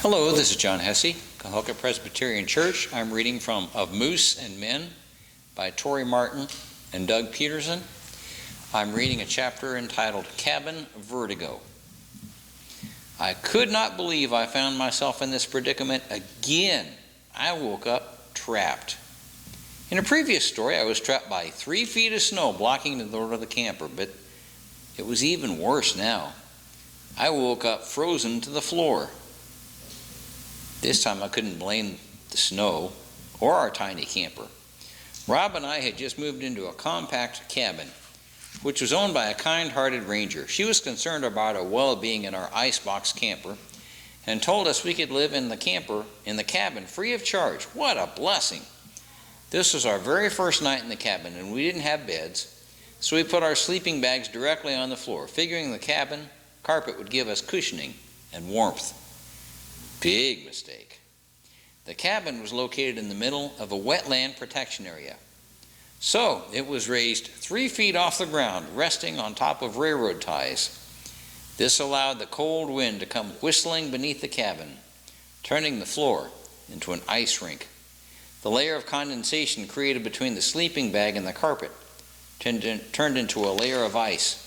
Hello, this is John Hesse, Cahokia Presbyterian Church. I'm reading from Of Moose and Men by Tori Martin and Doug Peterson. I'm reading a chapter entitled Cabin Vertigo. I could not believe I found myself in this predicament again. I woke up trapped. In a previous story, I was trapped by 3 feet of snow blocking the door to the camper, but it was even worse now. I woke up frozen to the floor. This time I couldn't blame the snow or our tiny camper. Rob and I had just moved into a compact cabin, which was owned by a kind-hearted ranger. She was concerned about our well-being in our icebox camper and told us we could live in the cabin free of charge. What a blessing! This was our very first night in the cabin, and we didn't have beds, so we put our sleeping bags directly on the floor, figuring the cabin carpet would give us cushioning and warmth. Big mistake. The cabin was located in the middle of a wetland protection area. So it was raised 3 feet off the ground, resting on top of railroad ties. This allowed the cold wind to come whistling beneath the cabin, turning the floor into an ice rink. The layer of condensation created between the sleeping bag and the carpet turned into a layer of ice.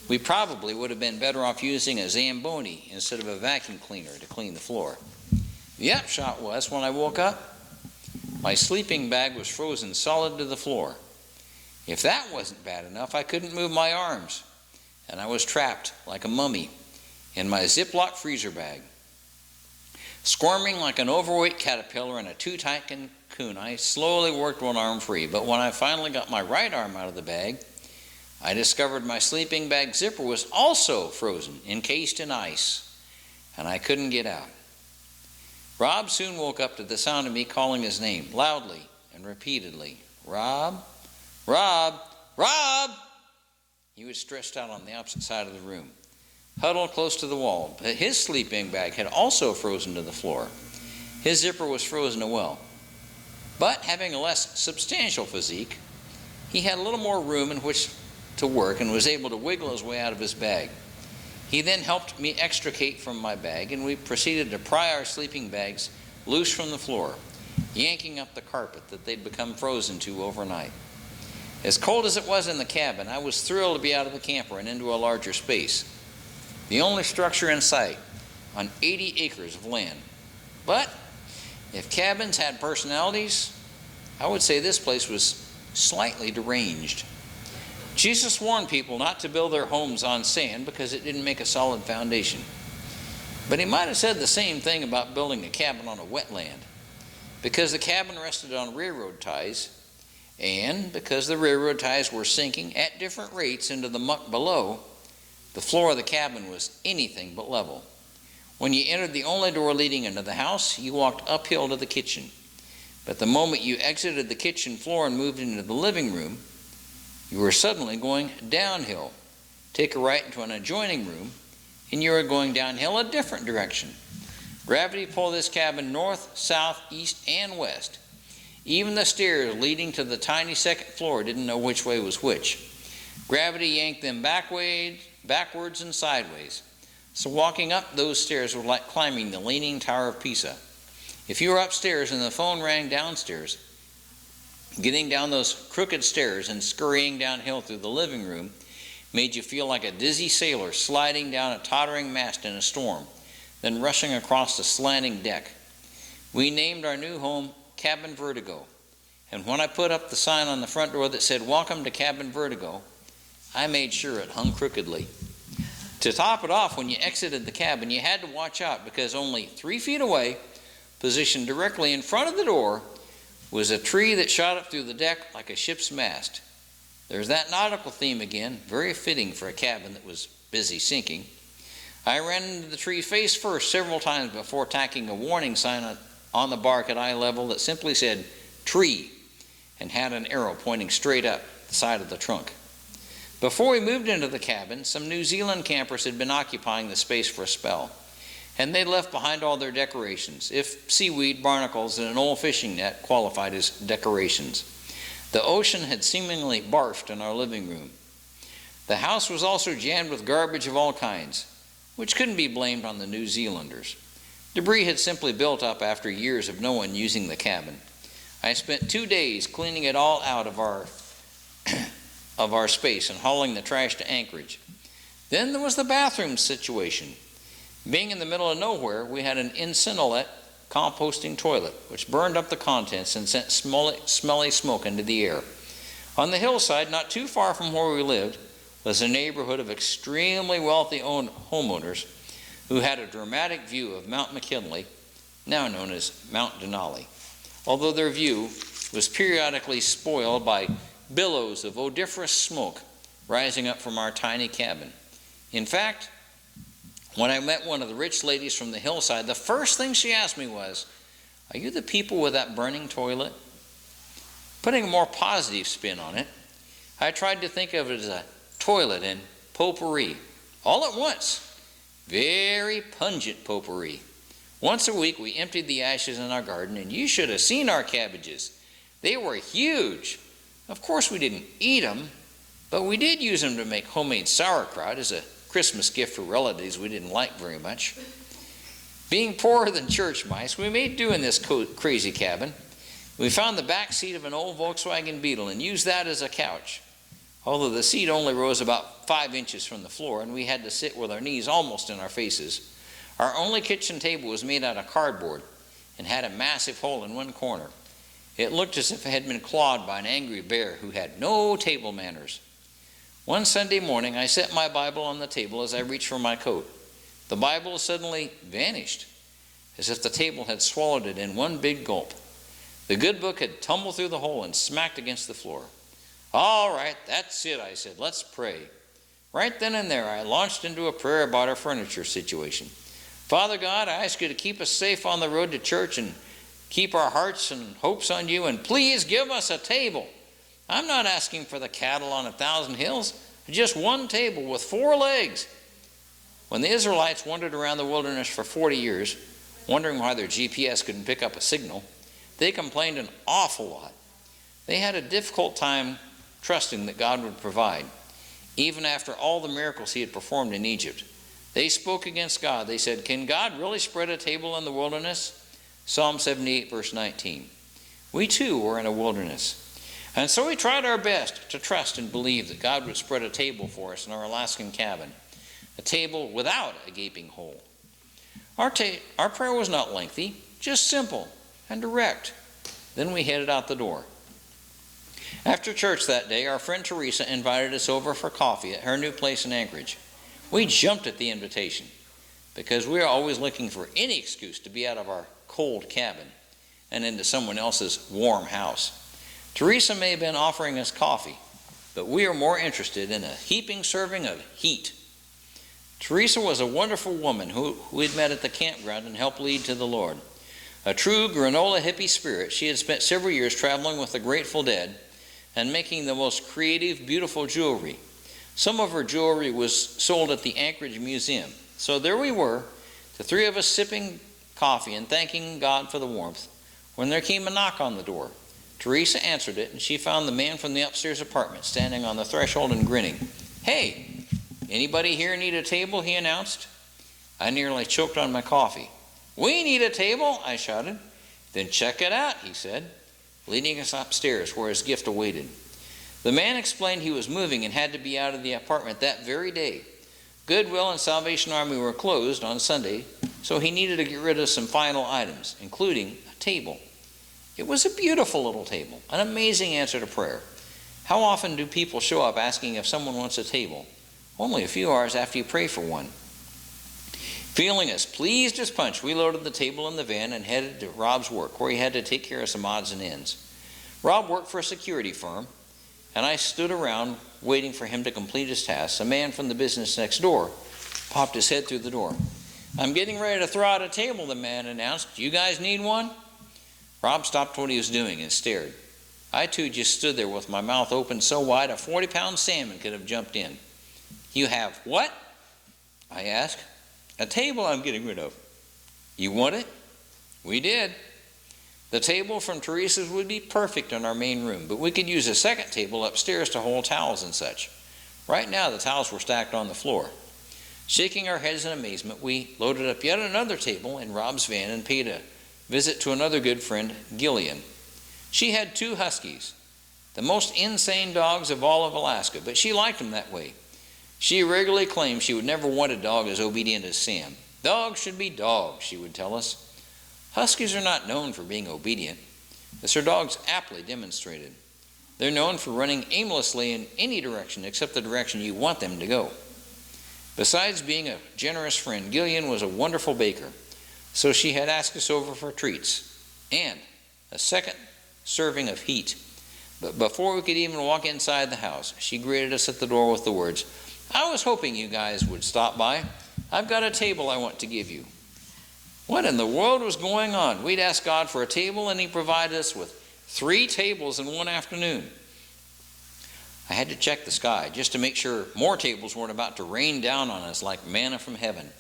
We probably would have been better off using a Zamboni instead of a vacuum cleaner to clean the floor. The upshot was, when I woke up, my sleeping bag was frozen solid to the floor. If that wasn't bad enough, I couldn't move my arms, and I was trapped like a mummy in my Ziploc freezer bag. Squirming like an overweight caterpillar in a too-tight cocoon, I slowly worked one arm free, but when I finally got my right arm out of the bag, I discovered my sleeping bag zipper was also frozen, encased in ice, and I couldn't get out. Rob soon woke up to the sound of me calling his name, loudly and repeatedly. Rob, Rob, Rob! He was stretched out on the opposite side of the room, huddled close to the wall. But his sleeping bag had also frozen to the floor. His zipper was frozen as well. But having a less substantial physique, he had a little more room in which to work and was able to wiggle his way out of his bag. He then helped me extricate from my bag, and we proceeded to pry our sleeping bags loose from the floor, yanking up the carpet that they'd become frozen to overnight. As cold as it was in the cabin, I was thrilled to be out of the camper and into a larger space, the only structure in sight on 80 acres of land. But if cabins had personalities, I would say this place was slightly deranged. Jesus warned people not to build their homes on sand because it didn't make a solid foundation. But he might have said the same thing about building a cabin on a wetland, because the cabin rested on railroad ties, and because the railroad ties were sinking at different rates into the muck below, the floor of the cabin was anything but level. When you entered the only door leading into the house, you walked uphill to the kitchen. But the moment you exited the kitchen floor and moved into the living room, you were suddenly going downhill. Take a right into an adjoining room, and you are going downhill a different direction. Gravity pulled this cabin north, south, east, and west. Even the stairs leading to the tiny second floor didn't know which way was which. Gravity yanked them backwards and sideways. So walking up those stairs was like climbing the Leaning Tower of Pisa. If you were upstairs and the phone rang downstairs, getting down those crooked stairs and scurrying downhill through the living room made you feel like a dizzy sailor sliding down a tottering mast in a storm, then rushing across the slanting deck. We named our new home Cabin Vertigo, and when I put up the sign on the front door that said, "Welcome to Cabin Vertigo," I made sure it hung crookedly. To top it off, when you exited the cabin, you had to watch out, because only 3 feet away, positioned directly in front of the door, was a tree that shot up through the deck like a ship's mast. There's that nautical theme again, very fitting for a cabin that was busy sinking. I ran into the tree face first several times before tacking a warning sign on the bark at eye level that simply said "tree" and had an arrow pointing straight up the side of the trunk. Before we moved into the cabin, some New Zealand campers had been occupying the space for a spell, and they left behind all their decorations, if seaweed, barnacles, and an old fishing net qualified as decorations. The ocean had seemingly barfed in our living room. The house was also jammed with garbage of all kinds, which couldn't be blamed on the New Zealanders. Debris had simply built up after years of no one using the cabin. I spent 2 days cleaning it all out of our space and hauling the trash to Anchorage. Then there was the bathroom situation. Being in the middle of nowhere, we had an incinerator composting toilet, which burned up the contents and sent smelly smoke into the air. On the hillside, not too far from where we lived, was a neighborhood of extremely wealthy homeowners who had a dramatic view of Mount McKinley, now known as Mount Denali, although their view was periodically spoiled by billows of odoriferous smoke rising up from our tiny cabin. In fact, when I met one of the rich ladies from the hillside, the first thing she asked me was, "Are you the people with that burning toilet?" Putting a more positive spin on it, I tried to think of it as a toilet and potpourri, all at once. Very pungent potpourri. Once a week we emptied the ashes in our garden, and you should have seen our cabbages. They were huge. Of course we didn't eat them, but we did use them to make homemade sauerkraut as a Christmas gift for relatives we didn't like very much. Being poorer than church mice, we made do in this crazy cabin. We found the back seat of an old Volkswagen Beetle and used that as a couch, although the seat only rose about 5 inches from the floor and we had to sit with our knees almost in our faces. Our only kitchen table was made out of cardboard and had a massive hole in one corner. It looked as if it had been clawed by an angry bear who had no table manners. One Sunday morning, I set my Bible on the table as I reached for my coat. The Bible suddenly vanished, as if the table had swallowed it in one big gulp. The good book had tumbled through the hole and smacked against the floor. "All right, that's it," I said. "Let's pray." Right then and there, I launched into a prayer about our furniture situation. "Father God, I ask you to keep us safe on the road to church and keep our hearts and hopes on you, and please give us a table. I'm not asking for the cattle on 1,000 hills, just one table with 4 legs." When the Israelites wandered around the wilderness for 40 years, wondering why their GPS couldn't pick up a signal, they complained an awful lot. They had a difficult time trusting that God would provide, even after all the miracles he had performed in Egypt. They spoke against God. They said, "Can God really spread a table in the wilderness?" Psalm 78, verse 19. We too were in a wilderness. And so we tried our best to trust and believe that God would spread a table for us in our Alaskan cabin, a table without a gaping hole. Our prayer was not lengthy, just simple and direct. Then we headed out the door. After church that day, our friend Teresa invited us over for coffee at her new place in Anchorage. We jumped at the invitation because we are always looking for any excuse to be out of our cold cabin and into someone else's warm house. Teresa may have been offering us coffee, but we are more interested in a heaping serving of heat. Teresa was a wonderful woman who we'd met at the campground and helped lead to the Lord. A true granola hippie spirit, she had spent several years traveling with the Grateful Dead and making the most creative, beautiful jewelry. Some of her jewelry was sold at the Anchorage Museum. So there we were, the 3 of us sipping coffee and thanking God for the warmth, when there came a knock on the door. Teresa answered it, and she found the man from the upstairs apartment standing on the threshold and grinning. "Hey, anybody here need a table?" he announced. I nearly choked on my coffee. "We need a table," I shouted. "Then check it out," he said, leading us upstairs where his gift awaited. The man explained he was moving and had to be out of the apartment that very day. Goodwill and Salvation Army were closed on Sunday, so he needed to get rid of some final items, including a table. It was a beautiful little table, an amazing answer to prayer. How often do people show up asking if someone wants a table? Only a few hours after you pray for one. Feeling as pleased as punch, we loaded the table in the van and headed to Rob's work, where he had to take care of some odds and ends. Rob worked for a security firm, and I stood around waiting for him to complete his tasks. A man from the business next door popped his head through the door. "I'm getting ready to throw out a table," the man announced. "You guys need one?" Rob stopped what he was doing and stared. I too just stood there with my mouth open so wide a 40-pound salmon could have jumped in. "You have what?" I asked. "A table I'm getting rid of." "You want it?" We did. The table from Teresa's would be perfect in our main room, but we could use a second table upstairs to hold towels and such. Right now the towels were stacked on the floor. Shaking our heads in amazement, we loaded up yet another table in Rob's van and paid a visit to another good friend, Gillian. She had 2 huskies, the most insane dogs of all of Alaska, but she liked them that way. She regularly claimed she would never want a dog as obedient as Sam. Dogs should be dogs, she would tell us. Huskies are not known for being obedient, as her dogs aptly demonstrated. They're known for running aimlessly in any direction except the direction you want them to go. Besides being a generous friend, Gillian was a wonderful baker, so she had asked us over for treats and a second serving of heat. But before we could even walk inside the house, she greeted us at the door with the words, "I was hoping you guys would stop by. I've got a table I want to give you." What in the world was going on? We'd asked God for a table, and He provided us with 3 tables in one afternoon. I had to check the sky just to make sure more tables weren't about to rain down on us like manna from heaven.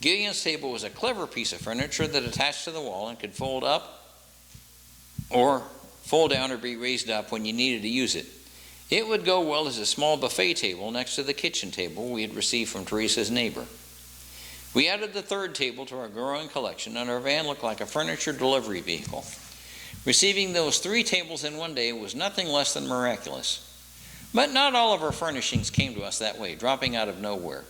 Gillian's table was a clever piece of furniture that attached to the wall and could fold up or fold down or be raised up when you needed to use it. It would go well as a small buffet table next to the kitchen table we had received from Teresa's neighbor. We added the 3rd table to our growing collection, and our van looked like a furniture delivery vehicle. Receiving those 3 tables in one day was nothing less than miraculous. But not all of our furnishings came to us that way, dropping out of nowhere.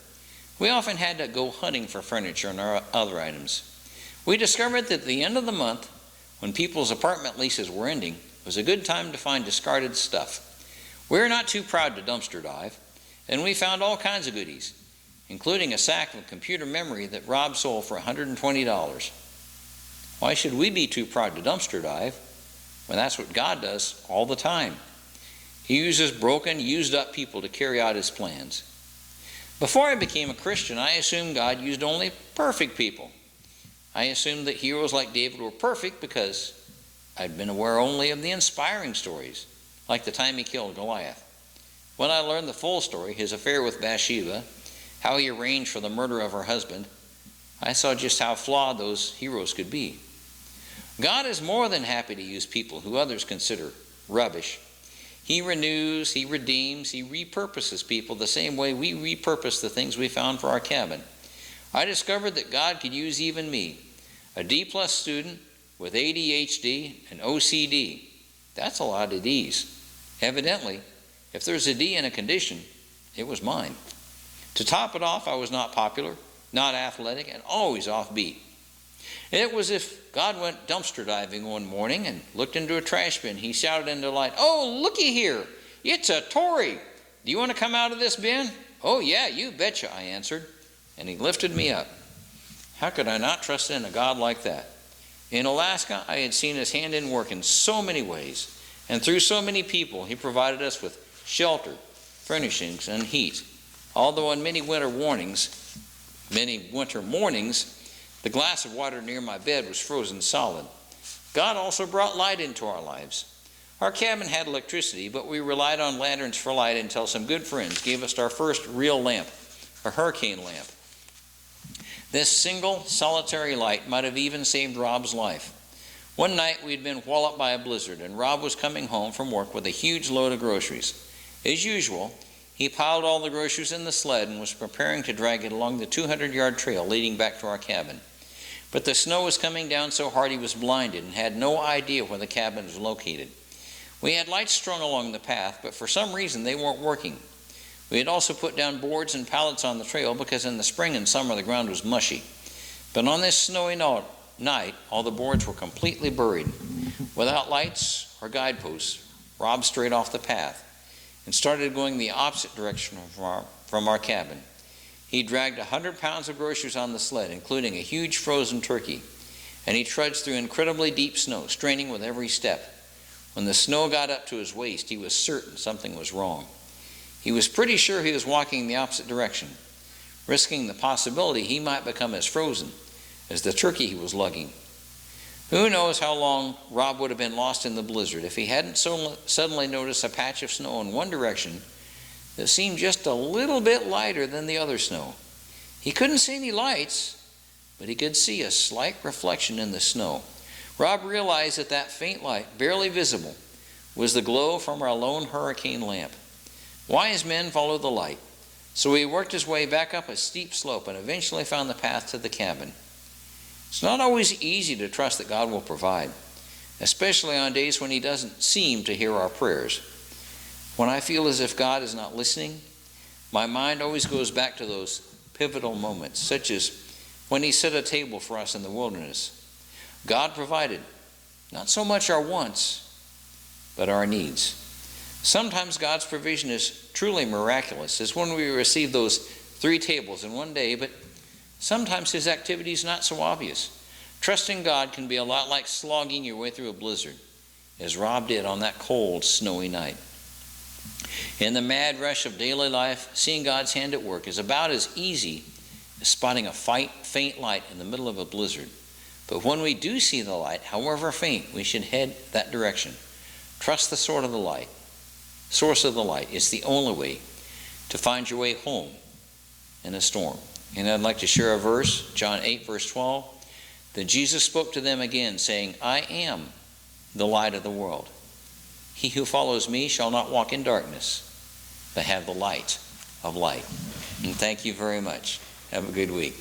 We often had to go hunting for furniture and our other items. We discovered that at the end of the month, when people's apartment leases were ending, was a good time to find discarded stuff. We were not too proud to dumpster dive, and we found all kinds of goodies, including a sack of computer memory that Rob sold for $120. Why should we be too proud to dumpster dive when that's what God does all the time? He uses broken, used-up people to carry out His plans. Before I became a Christian, I assumed God used only perfect people. I assumed that heroes like David were perfect because I'd been aware only of the inspiring stories, like the time he killed Goliath. When I learned the full story, his affair with Bathsheba, how he arranged for the murder of her husband, I saw just how flawed those heroes could be. God is more than happy to use people who others consider rubbish. He renews, He redeems, He repurposes people the same way we repurpose the things we found for our cabin. I discovered that God could use even me, a D+ student with ADHD and OCD. That's a lot of Ds. Evidently, if there's a D in a condition, it was mine. To top it off, I was not popular, not athletic, and always offbeat. It was as if God went dumpster diving one morning and looked into a trash bin. He shouted in delight, "Oh, looky here, it's a Tory. Do you want to come out of this bin?" "Oh yeah, you betcha," I answered, and He lifted me up. How could I not trust in a God like that? In Alaska, I had seen His hand in work in so many ways, and through so many people, He provided us with shelter, furnishings, and heat. Although on many winter mornings, the glass of water near my bed was frozen solid. God also brought light into our lives. Our cabin had electricity, but we relied on lanterns for light until some good friends gave us our first real lamp, a hurricane lamp. This single, solitary light might have even saved Rob's life. One night we had been walloped by a blizzard, and Rob was coming home from work with a huge load of groceries. As usual, he piled all the groceries in the sled and was preparing to drag it along the 200-yard trail leading back to our cabin. But the snow was coming down so hard he was blinded and had no idea where the cabin was located. We had lights strung along the path, but for some reason they weren't working. We had also put down boards and pallets on the trail because in the spring and summer the ground was mushy. But on this snowy night, all the boards were completely buried. Without lights or guideposts, Rob strayed off the path and started going the opposite direction from our cabin. He dragged 100 pounds of groceries on the sled, including a huge frozen turkey, and he trudged through incredibly deep snow, straining with every step. When the snow got up to his waist, he was certain something was wrong. He was pretty sure he was walking the opposite direction, risking the possibility he might become as frozen as the turkey he was lugging. Who knows how long Rob would have been lost in the blizzard if he hadn't suddenly noticed a patch of snow in one direction that seemed just a little bit lighter than the other snow. He couldn't see any lights, but he could see a slight reflection in the snow. Rob realized that that faint light, barely visible, was the glow from our lone hurricane lamp. Wise men follow the light. So he worked his way back up a steep slope and eventually found the path to the cabin. It's not always easy to trust that God will provide, especially on days when he doesn't seem to hear our prayers. When I feel as if God is not listening, my mind always goes back to those pivotal moments, such as when he set a table for us in the wilderness. God provided not so much our wants, but our needs. Sometimes God's provision is truly miraculous, as when we receive those 3 tables in one day, but sometimes his activity is not so obvious. Trusting God can be a lot like slogging your way through a blizzard, as Rob did on that cold, snowy night. In the mad rush of daily life, seeing God's hand at work is about as easy as spotting a faint light in the middle of a blizzard. But when we do see the light, however faint, we should head that direction. Trust the source of the light. It's the only way to find your way home in a storm. And I'd like to share a verse, John 8, verse 12. Then Jesus spoke to them again, saying, I am the light of the world. He who follows me shall not walk in darkness, but have the light of light. And thank you very much. Have a good week.